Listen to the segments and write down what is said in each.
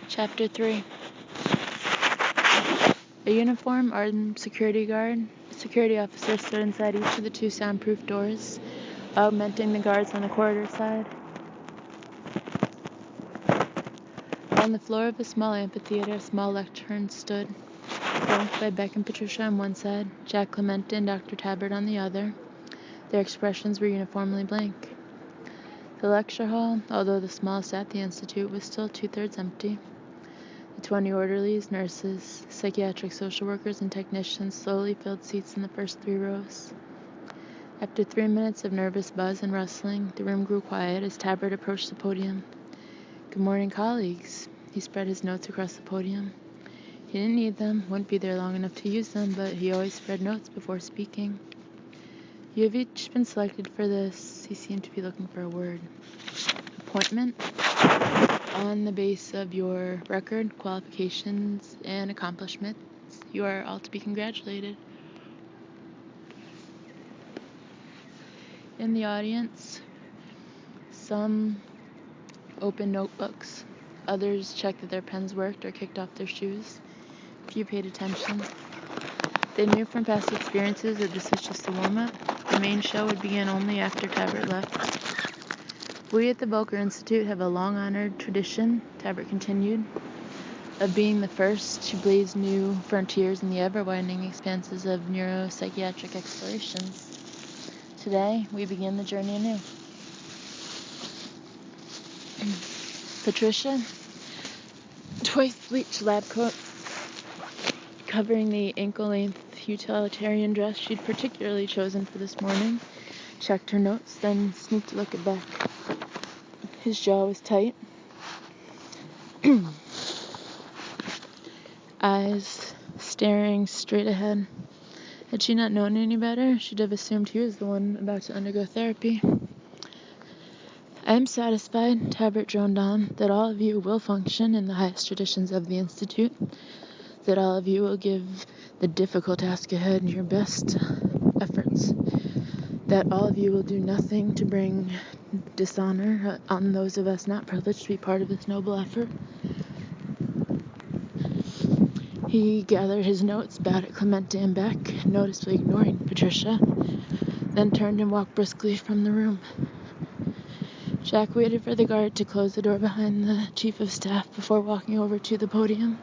Chapter 3. A uniformed armed security officer stood inside each of the two soundproof doors, augmenting the guards on the corridor side. On the floor of a small amphitheater, a small lectern stood, flanked by Beck and Patricia on one side, Jack Clemente and Dr. Tabbert on the other. Their expressions were uniformly blank. The lecture hall, although the smallest at the Institute, was still 2/3 empty. The 20 orderlies, nurses, psychiatric social workers, and technicians slowly filled seats in the first 3 rows. After 3 minutes of nervous buzz and rustling, the room grew quiet as Tabbert approached the podium. "Good morning, colleagues." He spread his notes across the podium. He didn't need them, wouldn't be there long enough to use them, but he always spread notes before speaking. "You have each been selected for this," he seemed to be looking for a word, "appointment on the basis of your record, qualifications, and accomplishments. You are all to be congratulated." In the audience, some opened notebooks. Others checked that their pens worked or kicked off their shoes. Few paid attention. They knew from past experiences that this was just a warm-up. The main show would begin only after Tabbert left. "We at the Volker Institute have a long-honored tradition," Tabbert continued, "of being the first to blaze new frontiers in the ever-widening expanses of neuropsychiatric explorations. Today, we begin the journey anew." Patricia, twice-bleached lab coat covering the ankle-length utilitarian dress she'd particularly chosen for this morning, checked her notes, then sneaked a look at Beck. His jaw was tight. Eyes staring straight ahead. Had she not known any better, she'd have assumed he was the one about to undergo therapy. "I am satisfied," Tabbert droned on, "that all of you will function in the highest traditions of the Institute, that all of you will give the difficult task ahead your best efforts, that all of you will do nothing to bring dishonor on those of us not privileged to be part of this noble effort." He gathered his notes, bowed at Clemente and Beck, noticeably ignoring Patricia, then turned and walked briskly from the room. Jack waited for the guard to close the door behind the chief of staff before walking over to the podium.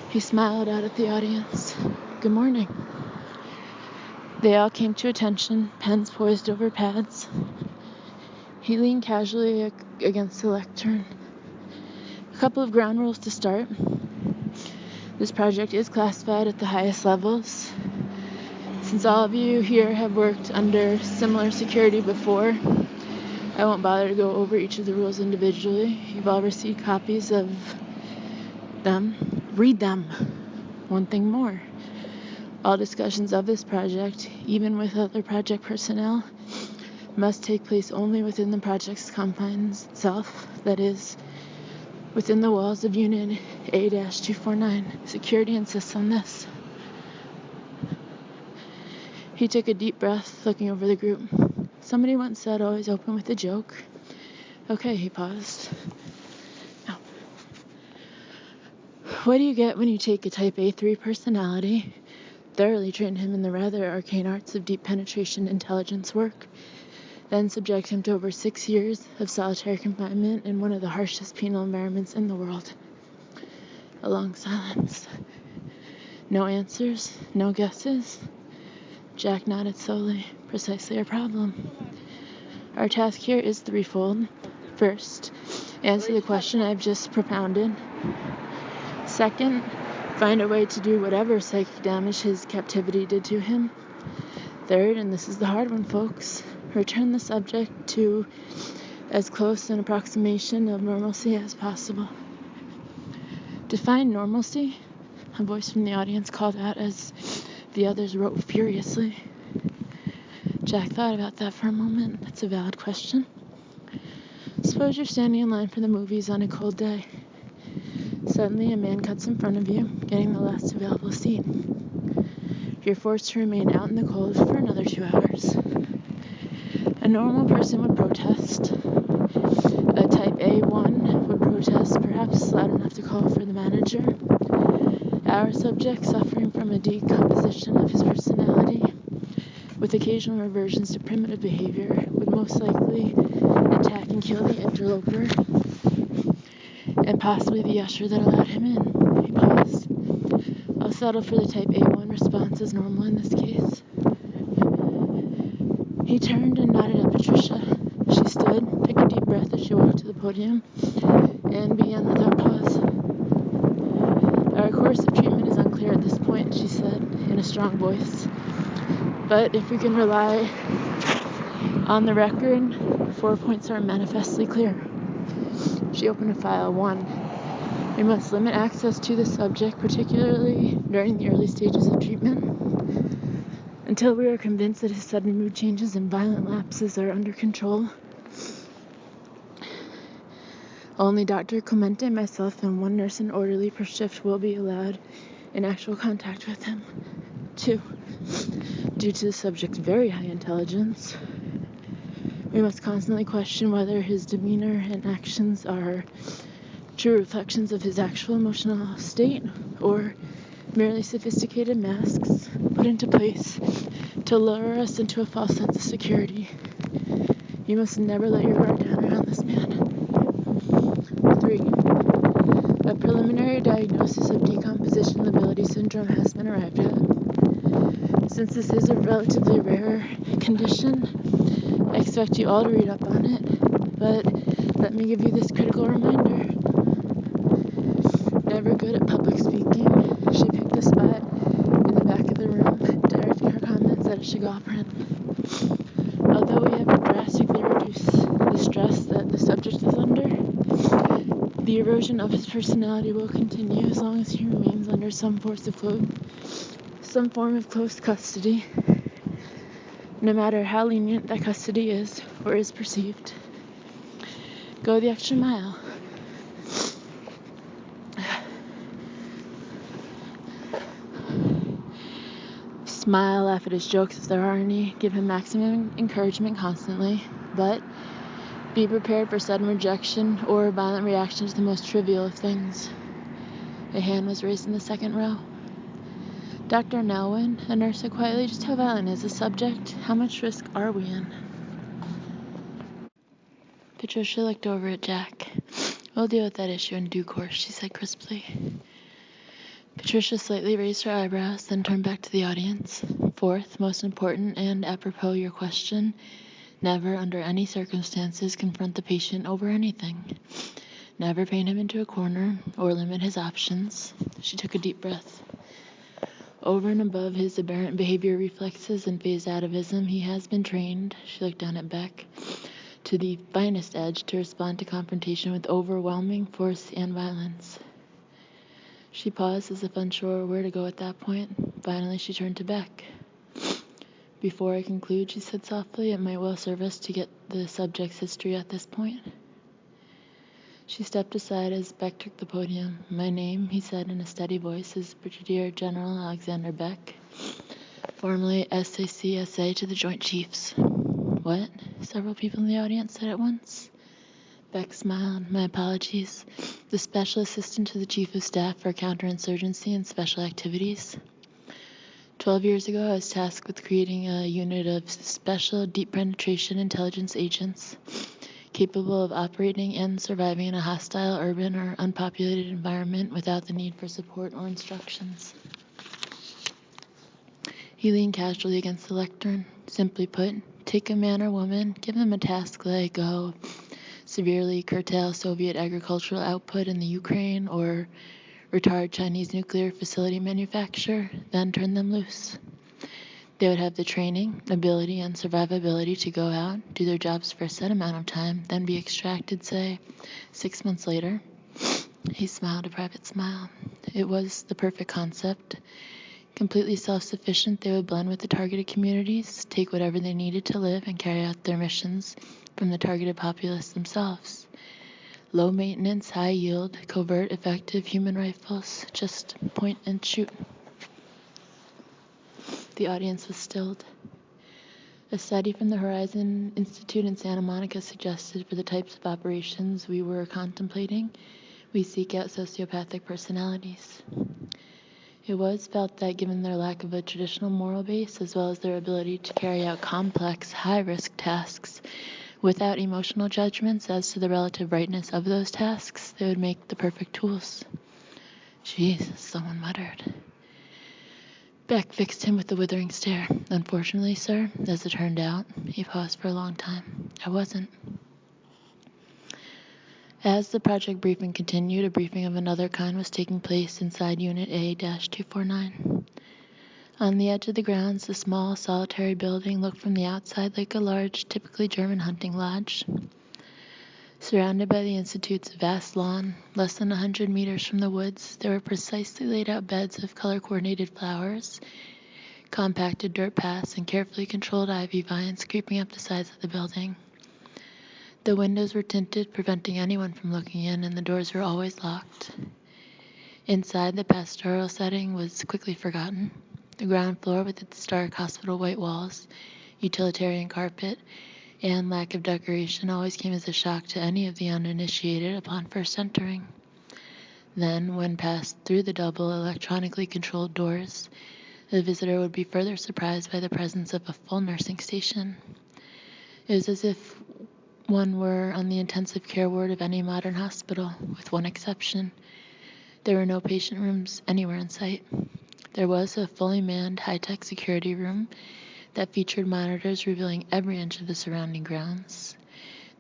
He smiled out at the audience. "Good morning." They all came to attention, pens poised over pads. He leaned casually against the lectern. "A couple of ground rules to start. This project is classified at the highest levels. Since all of you here have worked under similar security before, I won't bother to go over each of the rules individually. You've all received copies of them. Read them. One thing more. All discussions of this project, even with other project personnel, must take place only within the project's confines itself, that is, within the walls of Unit A-249. Security insists on this." He took a deep breath, looking over the group. "Somebody once said always open with a joke." "Okay," he paused. "Now, what do you get when you take a type A3 personality, thoroughly train him in the rather arcane arts of deep penetration intelligence work, then subject him to over 6 years of solitary confinement in one of the harshest penal environments in the world?" A long silence. No answers, no guesses. Jack nodded slowly. "Precisely our problem. Our task here is threefold. First, answer the question I've just propounded. Second, find a way to do whatever psychic damage his captivity did to him. Third, and this is the hard one, folks, return the subject to as close an approximation of normalcy as possible." "Define normalcy," a voice from the audience called out as the others wrote furiously. Jack thought about that for a moment. That's a valid question. Suppose you're standing in line for the movies on a cold day. Suddenly, a man cuts in front of you, getting the last available seat. You're forced to remain out in the cold for another 2 hours. A normal person would protest. A type A1 would protest, perhaps loud enough to call the manager. Our subject, suffering from a decomposition of his personality, with occasional reversions to primitive behavior, would most likely attack and kill the interloper, and possibly the usher that allowed him in. He paused. I'll settle for the type A1 response as normal in this case. He turned and nodded at Patricia. She stood, took a deep breath as she walked to the podium, and began without pause. Our course of treatment is unclear at this point, she said, in a strong voice. But if we can rely on the record, 4 points are manifestly clear. She opened a file. 1. We must limit access to the subject, particularly during the early stages of treatment, until we are convinced that his sudden mood changes and violent lapses are under control. Only Dr. Clemente, myself, and one nurse and orderly per shift will be allowed in actual contact with him. 2. Due to the subject's very high intelligence, we must constantly question whether his demeanor and actions are true reflections of his actual emotional state or merely sophisticated masks put into place to lure us into a false sense of security. You must never let your guard down around this man. 3. A preliminary diagnosis of decomposition lability syndrome has been arrived at. Since this is a relatively rare condition, I expect you all to read up on it, but let me give you this critical reminder. Never good at public speaking, she picked a spot in the back of the room, directing her comments at a Chagall print. Although we have drastically reduced the stress that the subject is under, the erosion of his personality will continue as long as he remains under some form of close custody, no matter how lenient that custody is or is perceived. Go the extra mile. Smile, laugh at his jokes if there are any, give him maximum encouragement constantly, but be prepared for sudden rejection or violent reaction to the most trivial of things. A hand was raised in the second row. Dr. Nelwyn, a nurse, said quietly, just how violent is the subject? How much risk are we in? Patricia looked over at Jack. We'll deal with that issue in due course, she said crisply. Patricia slightly raised her eyebrows, then turned back to the audience. 4th, most important and apropos your question, never under any circumstances confront the patient over anything. Never paint him into a corner or limit his options. She took a deep breath. Over and above his aberrant behavior reflexes and phased atavism, he has been trained, she looked down at Beck, to the finest edge to respond to confrontation with overwhelming force and violence. She paused as if unsure where to go at that point. Finally, she turned to Beck. Before I conclude, she said softly, it might well serve us to get the subject's history at this point. She stepped aside as Beck took the podium. My name, he said in a steady voice, is Brigadier General Alexander Beck, formerly SACSA to the Joint Chiefs. What? Several people in the audience said at once. Beck smiled. My apologies. The Special Assistant to the Chief of Staff for Counterinsurgency and Special Activities. 12 years ago, I was tasked with creating a unit of special deep penetration intelligence agents capable of operating and surviving in a hostile, urban, or unpopulated environment without the need for support or instructions. He leaned casually against the lectern. Simply put, take a man or woman, give them a task like, severely curtail Soviet agricultural output in the Ukraine or retard Chinese nuclear facility manufacture, then turn them loose. They would have the training, ability, and survivability to go out, do their jobs for a set amount of time, then be extracted, say, 6 months later. He smiled a private smile. It was the perfect concept. Completely self-sufficient, they would blend with the targeted communities, take whatever they needed to live, and carry out their missions from the targeted populace themselves. Low maintenance, high yield, covert, effective human rifles, just point and shoot. The audience was stilled. A study from the Horizon Institute in Santa Monica suggested for the types of operations we were contemplating, We seek out sociopathic personalities. It was felt that given their lack of a traditional moral base, as well as their ability to carry out complex, high-risk tasks without emotional judgments as to the relative rightness of those tasks, they would make the perfect tools. Jesus, someone muttered. Beck fixed him with a withering stare. Unfortunately, sir, as it turned out, he paused for a long time. I wasn't. As the project briefing continued, a briefing of another kind was taking place inside Unit A-249. On the edge of the grounds, the small, solitary building looked from the outside like a large, typically German hunting lodge. Surrounded by the Institute's vast lawn, less than 100 meters from the woods, there were precisely laid out beds of color-coordinated flowers, compacted dirt paths, and carefully controlled ivy vines creeping up the sides of the building. The windows were tinted, preventing anyone from looking in, and the doors were always locked. Inside, the pastoral setting was quickly forgotten. The ground floor, with its stark hospital white walls, utilitarian carpet, and lack of decoration, always came as a shock to any of the uninitiated upon first entering. Then, when passed through the double electronically controlled doors, the visitor would be further surprised by the presence of a full nursing station. It was as if one were on the intensive care ward of any modern hospital, with one exception. There were no patient rooms anywhere in sight. There was a fully manned high-tech security room that featured monitors revealing every inch of the surrounding grounds.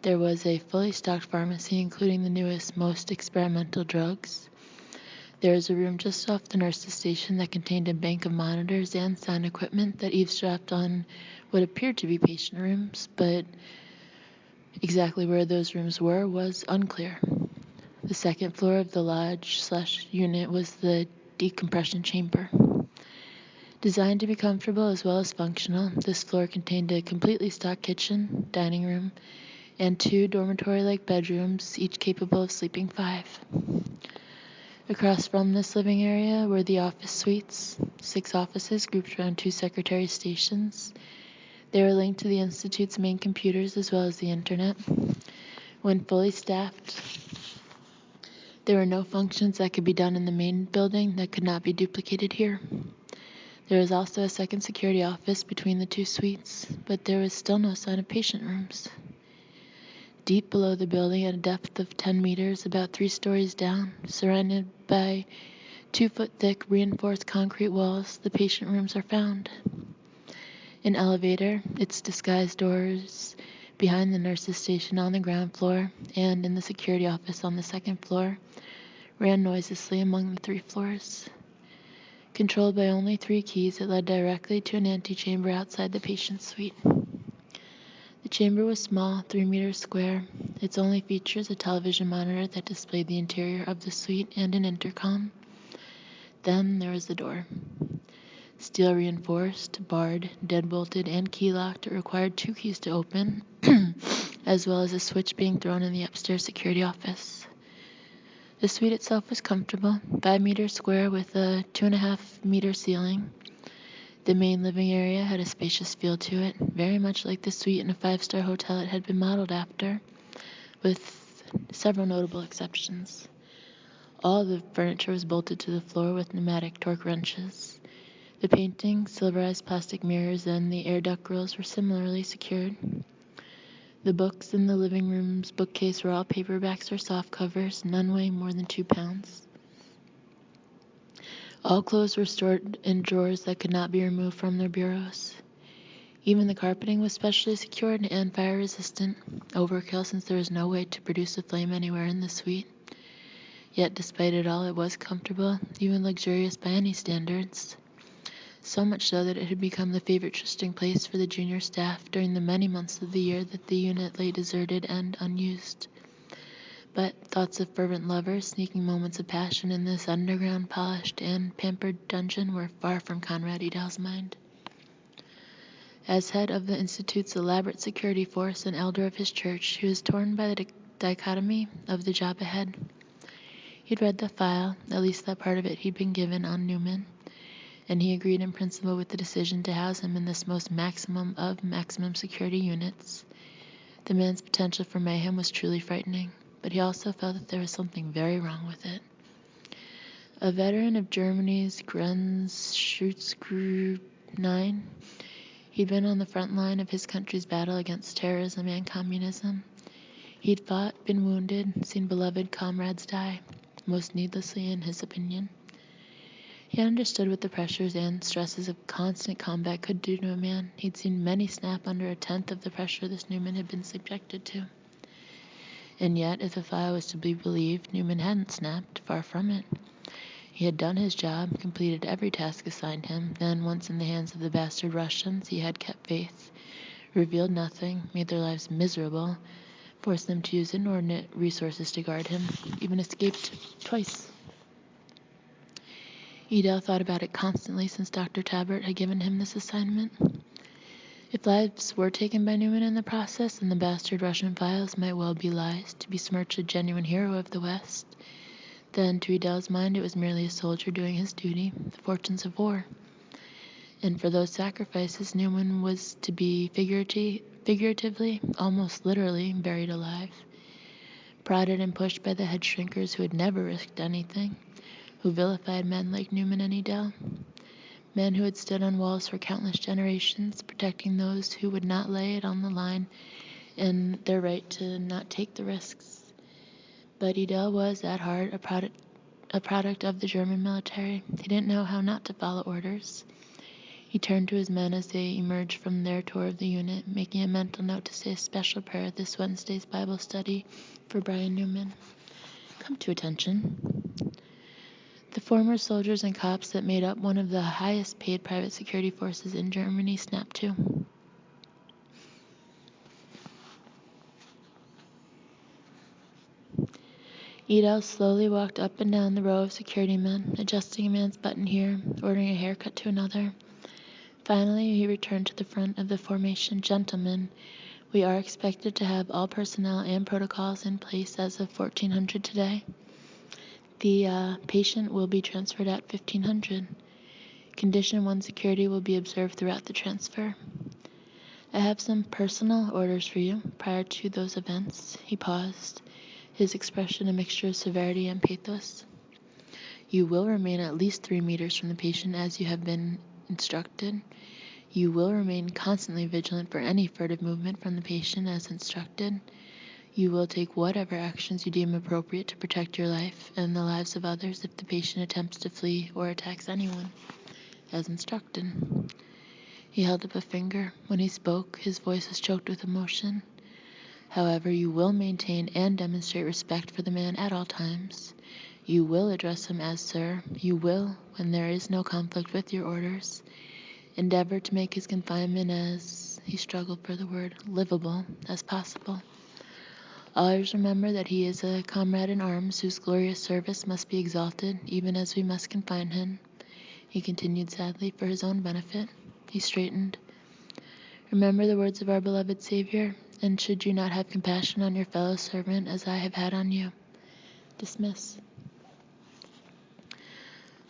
There was a fully stocked pharmacy, including the newest, most experimental drugs. There was a room just off the nurse's station that contained a bank of monitors and sound equipment that eavesdropped on what appeared to be patient rooms, but exactly where those rooms were was unclear. The second floor of the lodge/unit was the decompression chamber. Designed to be comfortable as well as functional, this floor contained a completely stocked kitchen, dining room, and 2 dormitory-like bedrooms, each capable of sleeping 5. Across from this living area were the office suites, 6 offices grouped around 2 secretary stations. They were linked to the Institute's main computers as well as the internet. When fully staffed, there were no functions that could be done in the main building that could not be duplicated here. There was also a second security office between the 2 suites, but there was still no sign of patient rooms. Deep below the building, at a depth of 10 meters, about 3 stories down, surrounded by 2-foot-thick reinforced concrete walls, the patient rooms are found. An elevator, its disguised doors behind the nurse's station on the ground floor, and in the security office on the second floor, ran noiselessly among the 3 floors. Controlled by only 3 keys, it led directly to an antechamber outside the patient suite. The chamber was small, 3 meters square. Its only features a television monitor that displayed the interior of the suite and an intercom. Then there was the door. Steel reinforced, barred, deadbolted, and key-locked, it required 2 keys to open, as well as a switch being thrown in the upstairs security office. The suite itself was comfortable, 5 meters square with a 2.5-meter ceiling. The main living area had a spacious feel to it, very much like the suite in a 5-star hotel it had been modeled after, with several notable exceptions. All the furniture was bolted to the floor with pneumatic torque wrenches. The painting, silverized plastic mirrors, and the air duct grills were similarly secured. The books in the living room's bookcase were all paperbacks or softcovers, none weighing more than 2 pounds. All clothes were stored in drawers that could not be removed from their bureaus. Even the carpeting was specially secured and fire-resistant, overkill since there was no way to produce a flame anywhere in the suite. Yet despite it all, it was comfortable, even luxurious by any standards. So much so that it had become the favorite trysting place for the junior staff during the many months of the year that the unit lay deserted and unused. But thoughts of fervent lovers, sneaking moments of passion in this underground, polished, and pampered dungeon were far from Conrad Edell's mind. As head of the Institute's elaborate security force and elder of his church, he was torn by the dichotomy of the job ahead. He'd read the file, at least that part of it he'd been given, on Newman, and he agreed in principle with the decision to house him in this most maximum of maximum security units. The man's potential for mayhem was truly frightening, but he also felt that there was something very wrong with it. A veteran of Germany's Grenzschutzgruppe 9, he'd been on the front line of his country's battle against terrorism and communism. He'd fought, been wounded, seen beloved comrades die, most needlessly in his opinion. He understood what the pressures and stresses of constant combat could do to a man. He'd seen many snap under a tenth of the pressure this Newman had been subjected to. And yet, if the file was to be believed, Newman hadn't snapped, far from it. He had done his job, completed every task assigned him, then, once in the hands of the bastard Russians, he had kept faith, revealed nothing, made their lives miserable, forced them to use inordinate resources to guard him, even escaped twice. Edel thought about it constantly since Dr. Tabbert had given him this assignment. If lives were taken by Newman in the process, then the bastard Russian files might well be lies, to besmirch a genuine hero of the West. Then, to Edel's mind, it was merely a soldier doing his duty, the fortunes of war. And for those sacrifices, Newman was to be figuratively, almost literally, buried alive. Prodded and pushed by the head shrinkers who had never risked anything, who vilified men like Newman and Edel, men who had stood on walls for countless generations, protecting those who would not lay it on the line and their right to not take the risks. But Edel was, at heart, a product of the German military. He didn't know how not to follow orders. He turned to his men as they emerged from their tour of the unit, making a mental note to say a special prayer at this Wednesday's Bible study for Brian Newman. Come to attention. The former soldiers and cops that made up one of the highest paid private security forces in Germany snapped too. Edel slowly walked up and down the row of security men, adjusting a man's button here, ordering a haircut to another. Finally, he returned to the front of the formation. Gentlemen, we are expected to have all personnel and protocols in place as of 1400 today. The patient will be transferred at 1500. Condition 1 security will be observed throughout the transfer. I have some personal orders for you prior to those events. He paused, his expression a mixture of severity and pathos. You will remain at least 3 meters from the patient as you have been instructed. You will remain constantly vigilant for any furtive movement from the patient as instructed. You will take whatever actions you deem appropriate to protect your life and the lives of others if the patient attempts to flee or attacks anyone, as instructed. He held up a finger. When he spoke, his voice was choked with emotion. However, you will maintain and demonstrate respect for the man at all times. You will address him as sir. You will, when there is no conflict with your orders, endeavor to make his confinement as, he struggled for the word, livable as possible. Always remember that he is a comrade in arms whose glorious service must be exalted, even as we must confine him. He continued sadly for his own benefit. He straightened. Remember the words of our beloved Savior, and should you not have compassion on your fellow servant as I have had on you? Dismiss.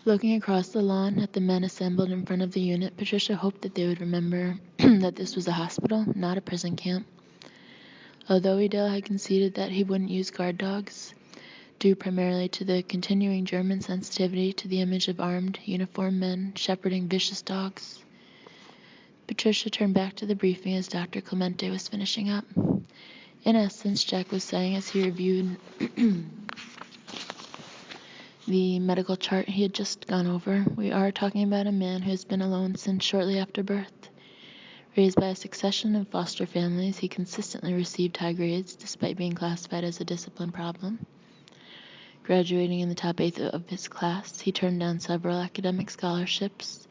Looking across the lawn at the men assembled in front of the unit, Patricia hoped that they would remember that this was a hospital, not a prison camp. Although Edel had conceded that he wouldn't use guard dogs, due primarily to the continuing German sensitivity to the image of armed, uniformed men shepherding vicious dogs, Patricia turned back to the briefing as Dr. Clemente was finishing up. In essence, Jack was saying as he reviewed the medical chart he had just gone over, we are talking about a man who has been alone since shortly after birth. Raised by a succession of foster families, he consistently received high grades despite being classified as a discipline problem. Graduating in the top 8th of his class, he turned down several academic scholarships,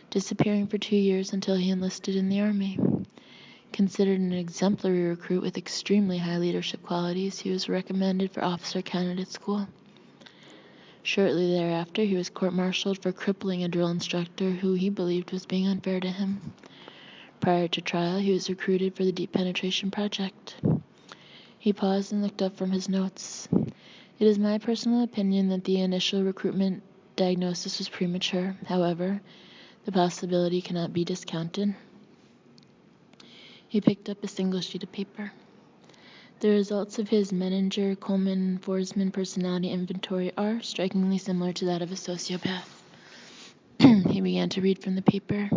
disappearing for 2 years until he enlisted in the Army. Considered an exemplary recruit with extremely high leadership qualities, he was recommended for officer candidate school. Shortly thereafter, he was court-martialed for crippling a drill instructor who he believed was being unfair to him. Prior to trial, he was recruited for the Deep Penetration Project. He paused and looked up from his notes. It is my personal opinion that the initial recruitment diagnosis was premature. However, the possibility cannot be discounted. He picked up a single sheet of paper. The results of his Menninger-Coleman-Forsman personality inventory are strikingly similar to that of a sociopath. He began to read from the paper.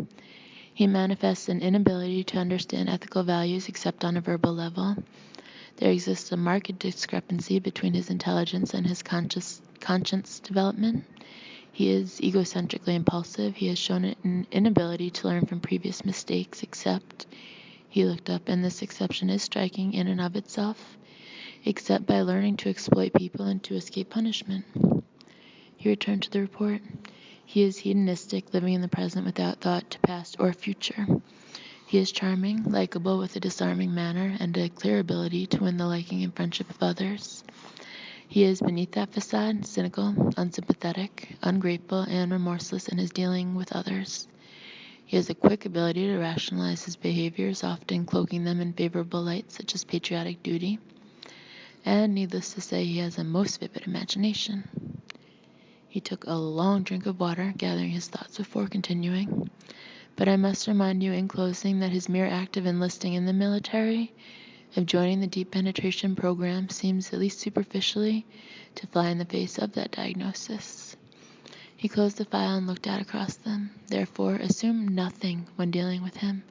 He manifests an inability to understand ethical values except on a verbal level. There exists a marked discrepancy between his intelligence and his conscience development. He is egocentrically impulsive. He has shown an inability to learn from previous mistakes, except, he looked up, and this exception is striking in and of itself, except by learning to exploit people and to escape punishment. He returned to the report. He is hedonistic, living in the present without thought to past or future. He is charming, likable, with a disarming manner, and a clear ability to win the liking and friendship of others. He is, beneath that facade, cynical, unsympathetic, ungrateful, and remorseless in his dealing with others. He has a quick ability to rationalize his behaviors, often cloaking them in favorable light, such as patriotic duty. And needless to say, he has a most vivid imagination. He took a long drink of water, gathering his thoughts before continuing. But I must remind you in closing that his mere act of enlisting in the military, of joining the deep penetration program, seems, at least superficially, to fly in the face of that diagnosis. He closed the file and looked out across them. Therefore, assume nothing when dealing with him.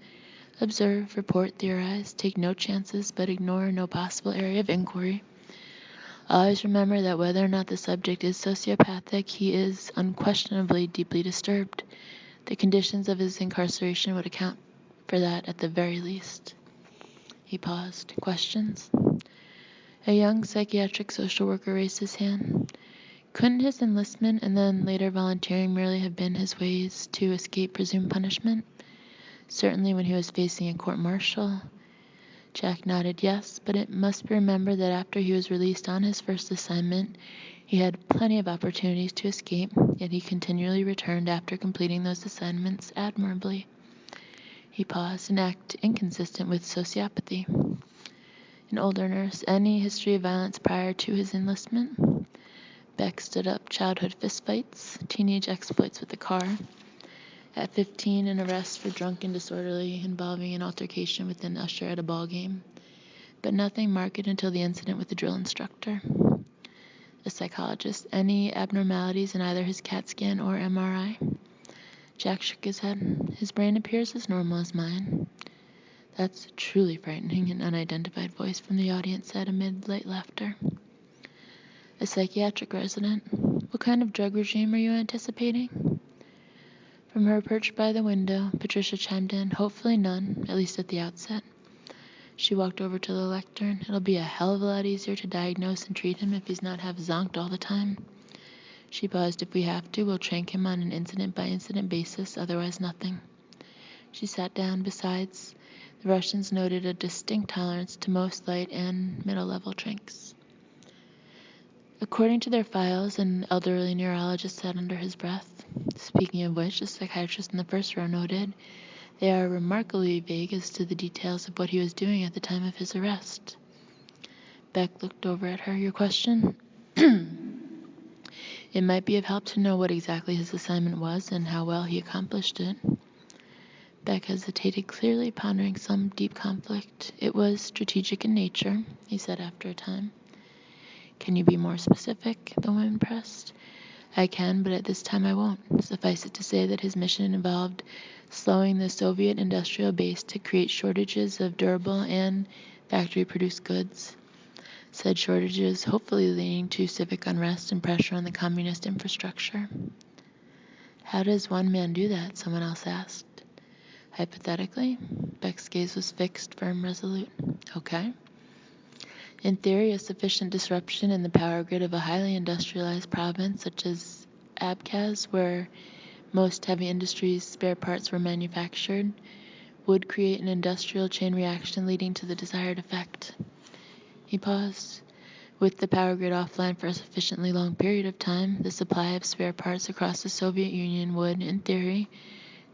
Observe, report, theorize, take no chances, but ignore no possible area of inquiry. Always remember that whether or not the subject is sociopathic, he is unquestionably deeply disturbed. The conditions of his incarceration would account for that at the very least. He paused. Questions? A young psychiatric social worker raised his hand. Couldn't his enlistment and then later volunteering merely have been his ways to escape presumed punishment? Certainly when he was facing a court-martial. Jack nodded yes, but it must be remembered that after he was released on his first assignment, he had plenty of opportunities to escape, yet he continually returned after completing those assignments admirably. He paused, an act inconsistent with sociopathy. An older nurse, any history of violence prior to his enlistment? Beck stood up. Childhood fistfights, teenage exploits with the car. At 15, an arrest for drunk and disorderly involving an altercation with an usher at a ball game, but nothing marked until the incident with the drill instructor. A psychologist, any abnormalities in either his CAT scan or MRI? Jack shook his head. His brain appears as normal as mine. That's truly frightening, an unidentified voice from the audience said amid light laughter. A psychiatric resident. What kind of drug regime are you anticipating? From her perch by the window, Patricia chimed in, hopefully none, at least at the outset. She walked over to the lectern. It'll be a hell of a lot easier to diagnose and treat him if he's not half zonked all the time. She paused. If we have to, we'll trank him on an incident-by-incident basis, otherwise nothing. She sat down. Besides, the Russians noted a distinct tolerance to most light and middle-level tranks. According to their files, an elderly neurologist said under his breath. Speaking of which, the psychiatrist in the first row noted, they are remarkably vague as to the details of what he was doing at the time of his arrest. Beck looked over at her. Your question? It might be of help to know what exactly his assignment was and how well he accomplished it. Beck hesitated, clearly pondering some deep conflict. It was strategic in nature, he said after a time. Can you be more specific? The woman pressed. I can, but at this time I won't. Suffice it to say that his mission involved slowing the Soviet industrial base to create shortages of durable and factory-produced goods. Said shortages hopefully leading to civic unrest and pressure on the communist infrastructure. How does one man do that? Someone else asked. Hypothetically, Beck's gaze was fixed, firm, resolute. Okay. In theory, a sufficient disruption in the power grid of a highly industrialized province such as Abkhaz, where most heavy industries' spare parts were manufactured, would create an industrial chain reaction leading to the desired effect. He paused. With the power grid offline for a sufficiently long period of time, the supply of spare parts across the Soviet Union would, in theory,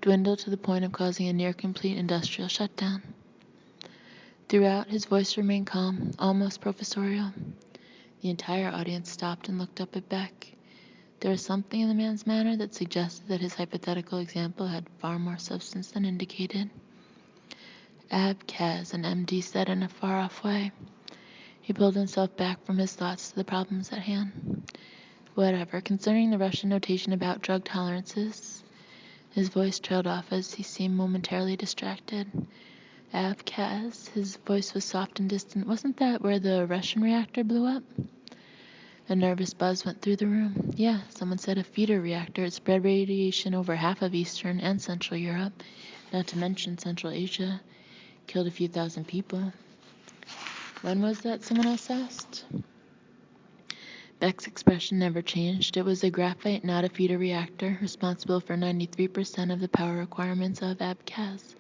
dwindle to the point of causing a near-complete industrial shutdown. Throughout, his voice remained calm, almost professorial. The entire audience stopped and looked up at Beck. There was something in the man's manner that suggested that his hypothetical example had far more substance than indicated. Abkhaz, an MD said in a far-off way. He pulled himself back from his thoughts to the problems at hand. Whatever. Concerning the Russian notation about drug tolerances, his voice trailed off as he seemed momentarily distracted. Abkhaz, his voice was soft and distant. Wasn't that where the Russian reactor blew up? A nervous buzz went through the room. Yeah, someone said a feeder reactor. It spread radiation over half of Eastern and Central Europe, not to mention Central Asia. Killed a few thousand people. When was that? Someone else asked. Beck's expression never changed. It was a graphite, not a feeder reactor, responsible for 93% of the power requirements of Abkhaz.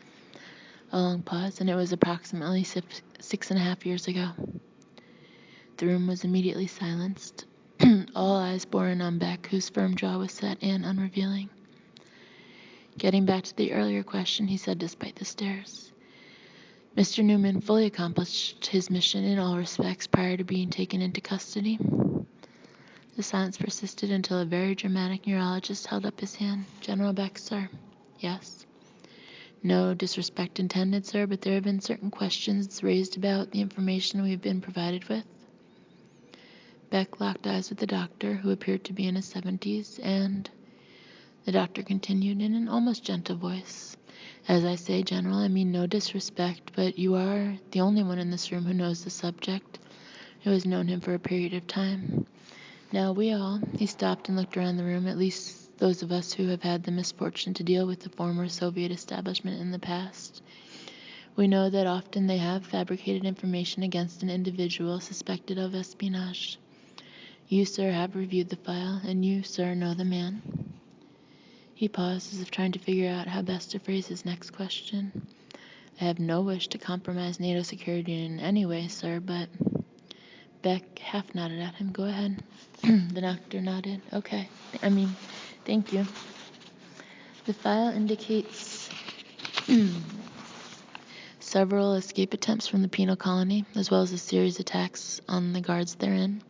A long pause, and it was approximately 6.5 years ago. The room was immediately silenced, all eyes borne on Beck, whose firm jaw was set and unrevealing. Getting back to the earlier question, he said despite the stares, Mr. Newman fully accomplished his mission in all respects prior to being taken into custody. The silence persisted until a very dramatic neurologist held up his hand. General Beck, sir. Yes. No disrespect intended, sir, but there have been certain questions raised about the information we've been provided with. Beck locked eyes with the doctor, who appeared to be in his 70s, and the doctor continued in an almost gentle voice. As I say, General, I mean no disrespect, but you are the only one in this room who knows the subject, who has known him for a period of time. Now we all, he stopped and looked around the room, at least those of us who have had the misfortune to deal with the former Soviet establishment in the past, we know that often they have fabricated information against an individual suspected of espionage. You, sir, have reviewed the file, and you, sir, know the man. He paused as if trying to figure out how best to phrase his next question. I have no wish to compromise NATO security in any way, sir, but... Beck half nodded at him. Go ahead. The doctor nodded. Okay. Thank you. The file indicates several escape attempts from the penal colony, as well as a series of attacks on the guards therein,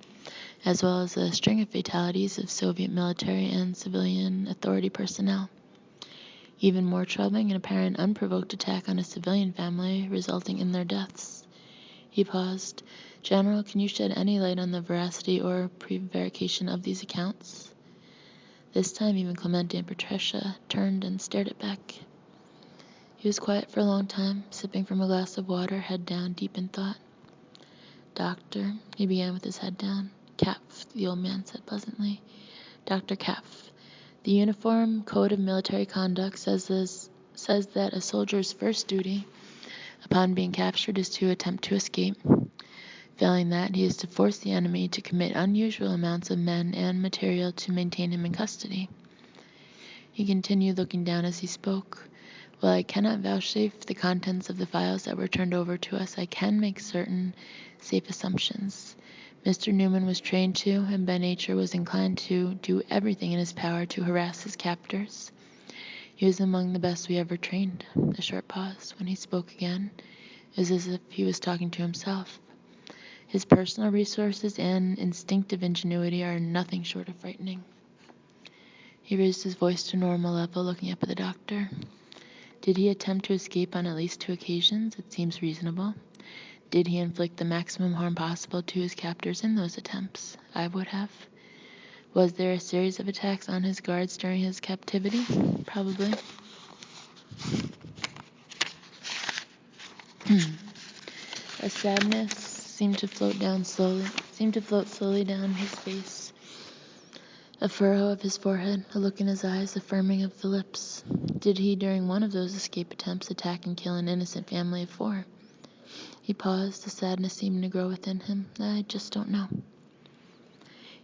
as well as a string of fatalities of Soviet military and civilian authority personnel. Even more troubling, an apparent unprovoked attack on a civilian family, resulting in their deaths. He paused. General, can you shed any light on the veracity or prevarication of these accounts? This time, even Clemente and Patricia turned and stared at Beck. He was quiet for a long time, sipping from a glass of water, head down, deep in thought. Doctor, he began with his head down. Kapf, the old man said pleasantly. Dr. Kapf, the Uniform Code of Military Conduct says that a soldier's first duty upon being captured is to attempt to escape. Failing that, he is to force the enemy to commit unusual amounts of men and material to maintain him in custody. He continued, looking down as he spoke. While I cannot vouchsafe the contents of the files that were turned over to us, I can make certain safe assumptions. Mr. Newman was trained to, and by nature was inclined to, do everything in his power to harass his captors. He was among the best we ever trained. A short pause. When he spoke again, it was as if he was talking to himself. His personal resources and instinctive ingenuity are nothing short of frightening. He raised his voice to normal level, looking up at the doctor. Did he attempt to escape on at least 2 occasions? It seems reasonable. Did he inflict the maximum harm possible to his captors in those attempts? I would have. Was there a series of attacks on his guards during his captivity? Probably. A sadness seemed to float slowly down his face. A furrow of his forehead, a look in his eyes, a firming of the lips. Did he, during one of those escape attempts, attack and kill an innocent family of 4? He paused, the sadness seeming to grow within him. I just don't know.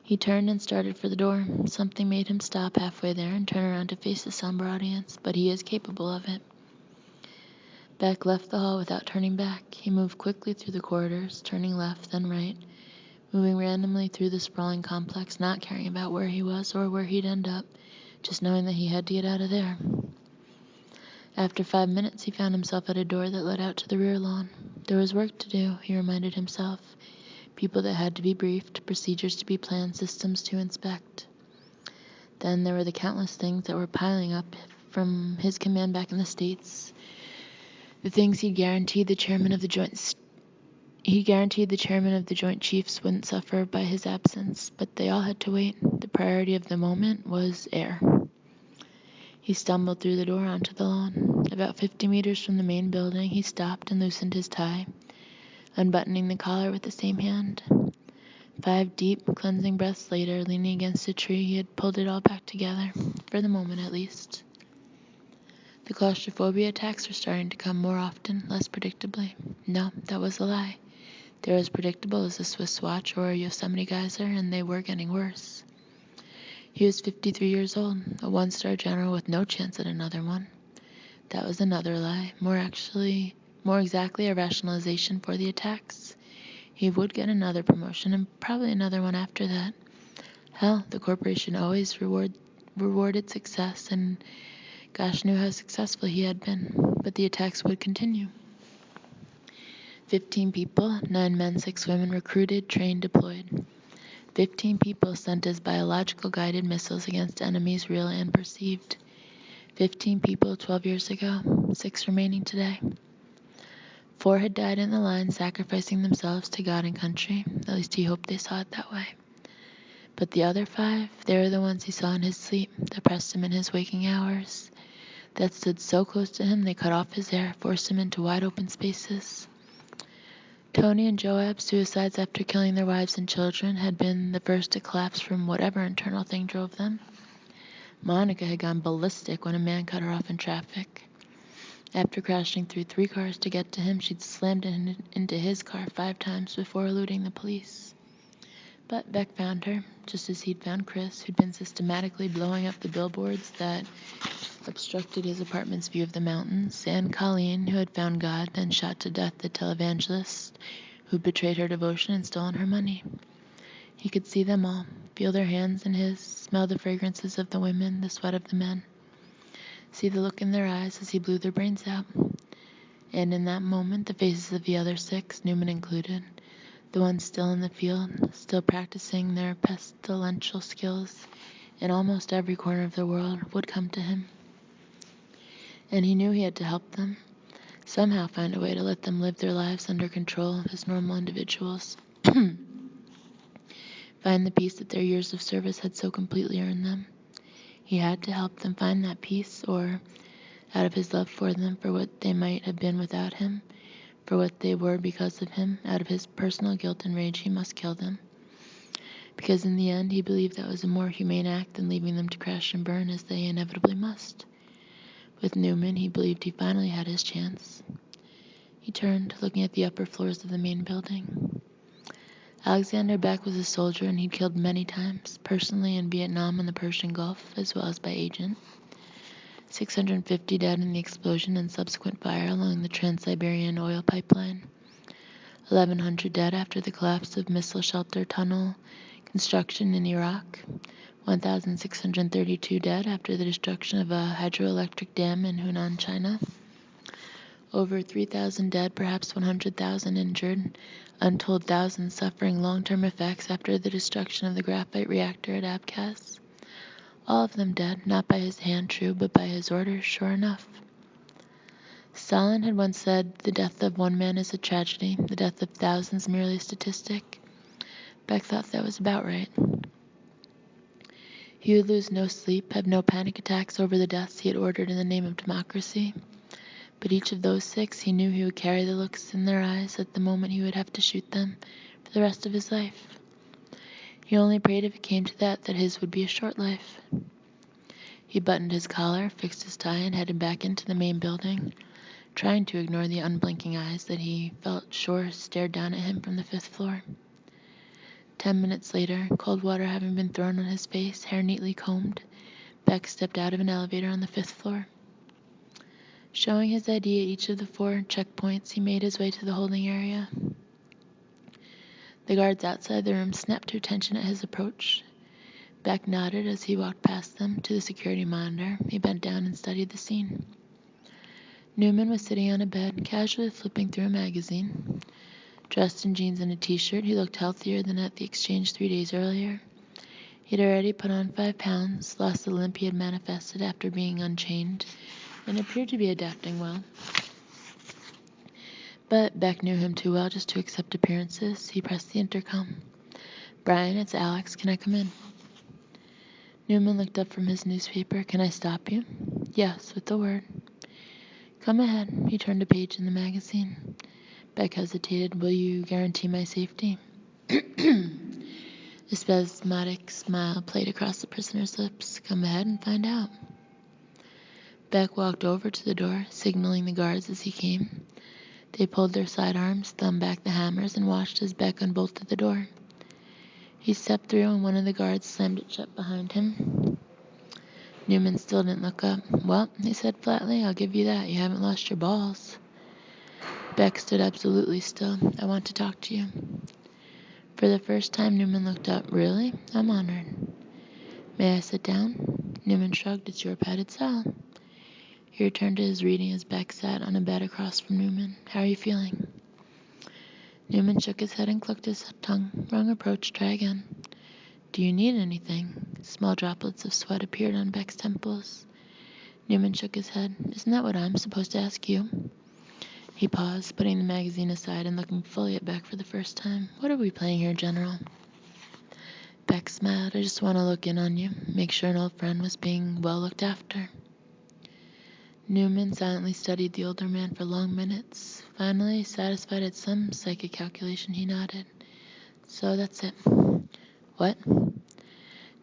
He turned and started for the door. Something made him stop halfway there and turn around to face the somber audience, but he is capable of it. Beck left the hall without turning back. He moved quickly through the corridors, turning left, then right, moving randomly through the sprawling complex, not caring about where he was or where he'd end up, just knowing that he had to get out of there. After 5 minutes, he found himself at a door that led out to the rear lawn. There was work to do, he reminded himself. People that had to be briefed, procedures to be planned, systems to inspect. Then there were the countless things that were piling up from his command back in the States. The things he guaranteed the chairman of the Joint He guaranteed the chairman of the Joint Chiefs wouldn't suffer by his absence, but they all had to wait. The priority of the moment was air. He stumbled through the door onto the lawn. About 50 meters from the main building, he stopped and loosened his tie, unbuttoning the collar with the same hand. 5 deep, cleansing breaths later, leaning against a tree, he had pulled it all back together, for the moment at least. The claustrophobia attacks were starting to come more often, less predictably. No, that was a lie. They were as predictable as a Swiss watch or a Yosemite geyser, and they were getting worse. He was 53 years old, a 1-star general with no chance at another one. That was another lie, more exactly a rationalization for the attacks. He would get another promotion, and probably another one after that. Hell, the corporation always rewarded success, and gosh knew how successful he had been. But the attacks would continue. 15 people, 9 men, 6 women, recruited, trained, deployed. 15 people sent as biological guided missiles against enemies real and perceived. 15 people 12 years ago, 6 remaining today. 4 had died in the line, sacrificing themselves to God and country. At least he hoped they saw it that way. But the other 5, they were the ones he saw in his sleep, that pressed him in his waking hours, that stood so close to him they cut off his air, forced him into wide open spaces. Tony and Joab, suicides after killing their wives and children, had been the first to collapse from whatever internal thing drove them. Monica had gone ballistic when a man cut her off in traffic. After crashing through 3 cars to get to him, she'd slammed into his car 5 times before eluding the police. But Beck found her, just as he'd found Chris, who'd been systematically blowing up the billboards that obstructed his apartment's view of the mountains, and Colleen, who had found God, then shot to death the televangelist who betrayed her devotion and stolen her money. He could see them all, feel their hands in his, smell the fragrances of the women, the sweat of the men, see the look in their eyes as he blew their brains out. And in that moment, the faces of the other 6, Newman included, the ones still in the field, still practicing their pestilential skills in almost every corner of the world, would come to him. And he knew he had to help them, somehow find a way to let them live their lives under control as normal individuals. Find the peace that their years of service had so completely earned them. He had to help them find that peace, or, out of his love for them, for what they might have been without him, for what they were because of him, out of his personal guilt and rage, he must kill them. Because in the end, he believed that was a more humane act than leaving them to crash and burn as they inevitably must. With Newman, he believed he finally had his chance. He turned, looking at the upper floors of the main building. Alexander Beck was a soldier, and he'd killed many times, personally in Vietnam and the Persian Gulf, as well as by agent. 650 dead in the explosion and subsequent fire along the Trans-Siberian oil pipeline. 1,100 dead after the collapse of missile shelter tunnel construction in Iraq. 1,632 dead after the destruction of a hydroelectric dam in Hunan, China. Over 3,000 dead, perhaps 100,000 injured, untold thousands suffering long-term effects after the destruction of the graphite reactor at Abkhaz. All of them dead, not by his hand, true, but by his orders, sure enough. Stalin had once said, the death of one man is a tragedy, the death of thousands merely a statistic. Beck thought that was about right. He would lose no sleep, have no panic attacks over the deaths he had ordered in the name of democracy. But each of those 6, he knew he would carry the looks in their eyes at the moment he would have to shoot them for the rest of his life. He only prayed if it came to that his would be a short life. He buttoned his collar, fixed his tie, and headed back into the main building, trying to ignore the unblinking eyes that he felt sure stared down at him from the 5th floor. 10 minutes later, cold water having been thrown on his face, hair neatly combed, Beck stepped out of an elevator on the 5th floor. Showing his ID at each of the 4 checkpoints, he made his way to the holding area. The guards outside the room snapped to attention at his approach. Beck nodded as he walked past them to the security monitor. He bent down and studied the scene. Newman was sitting on a bed, casually flipping through a magazine. Dressed in jeans and a t-shirt, he looked healthier than at the exchange 3 days earlier. He'd already put on 5 pounds, lost the limp he had manifested after being unchained, and appeared to be adapting well. But Beck knew him too well just to accept appearances. He pressed the intercom. "Brian, it's Alex. Can I come in?" Newman looked up from his newspaper. "Can I stop you?" "Yes, with a word." "Come ahead." He turned a page in the magazine. Beck hesitated. "Will you guarantee my safety?" A spasmodic smile played across the prisoner's lips. "Come ahead and find out." Beck walked over to the door, signaling the guards as he came. They pulled their sidearms, thumbed back the hammers, and watched as Beck unbolted the door. He stepped through, and one of the guards slammed it shut behind him. Newman still didn't look up. "Well," he said flatly, "I'll give you that. You haven't lost your balls." Beck stood absolutely still. "I want to talk to you." For the first time, Newman looked up. "Really? I'm honored." "May I sit down?" Newman shrugged. "It's your padded cell." He returned to his reading as Beck sat on a bed across from Newman. "How are you feeling?" Newman shook his head and clucked his tongue. "Wrong approach. Try again." "Do you need anything?" Small droplets of sweat appeared on Beck's temples. Newman shook his head. "Isn't that what I'm supposed to ask you?" He paused, putting the magazine aside and looking fully at Beck for the first time. "What are we playing here, General?" Beck smiled. "I just want to look in on you, make sure an old friend was being well looked after." Newman silently studied the older man for long minutes. Finally, satisfied at some psychic calculation, he nodded. "So that's it." "What?"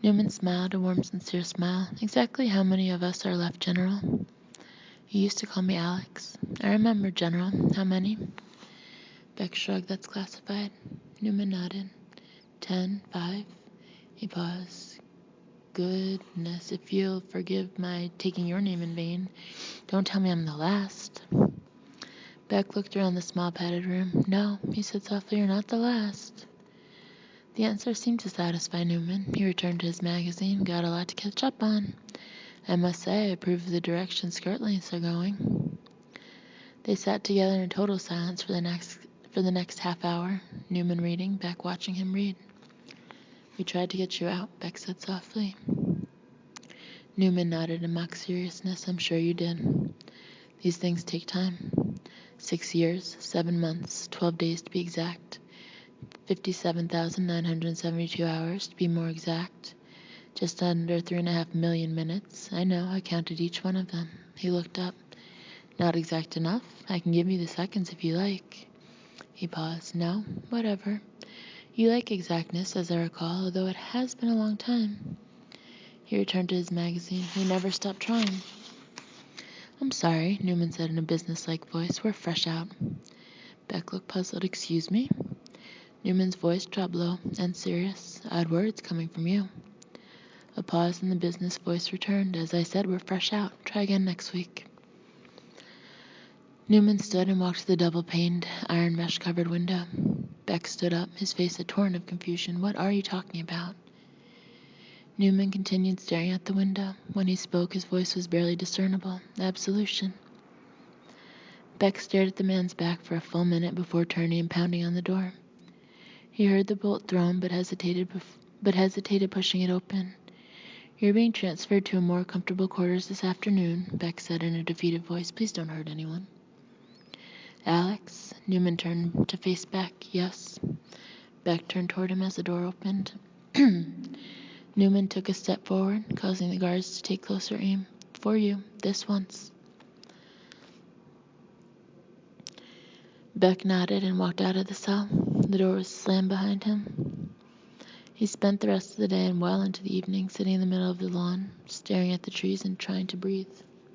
Newman smiled, a warm, sincere smile. "Exactly how many of us are left, General?" "You used to call me Alex." "I remember, General. How many?" Beck shrugged. "That's classified." Newman nodded. 10, 5. He paused. "Goodness, if you'll forgive my taking your name in vain, don't tell me I'm the last." Beck looked around the small padded room. "No," he said softly, "you're not the last." The answer seemed to satisfy Newman. He returned to his magazine. "Got a lot to catch up on. I must say I approve of the direction skirt lengths are going." They sat together in total silence for the next half hour, Newman reading, Beck watching him read. "We tried to get you out," Beck said softly. Newman nodded in mock seriousness. "I'm sure you did. These things take time. 6 years, 7 months, 12 days to be exact. 57,972 hours to be more exact. Just under 3.5 million minutes. I know, I counted each one of them." He looked up. "Not exact enough? I can give you the seconds if you like." He paused. "No? Whatever. You like exactness, as I recall, although it has been a long time." He returned to his magazine. "We never stopped trying." "I'm sorry," Newman said in a businesslike voice. "We're fresh out." Beck looked puzzled. "Excuse me?" Newman's voice dropped low and serious. "Odd words coming from you." A pause, and the business voice returned. "As I said, we're fresh out. Try again next week." Newman stood and walked to the double-paned, iron mesh-covered window. Beck stood up, his face a torrent of confusion. "What are you talking about?" Newman continued staring at the window. When he spoke, his voice was barely discernible. "Absolution." Beck stared at the man's back for a full minute before turning and pounding on the door. He heard the bolt thrown, but hesitated pushing it open. "You're being transferred to a more comfortable quarters this afternoon," Beck said in a defeated voice. "Please don't hurt anyone." "Alex?" Newman turned to face Beck. "Yes?" Beck turned toward him as the door opened. Newman took a step forward, causing the guards to take closer aim. "For you, this once." Beck nodded and walked out of the cell. The door was slammed behind him. He spent the rest of the day and well into the evening sitting in the middle of the lawn, staring at the trees and trying to breathe.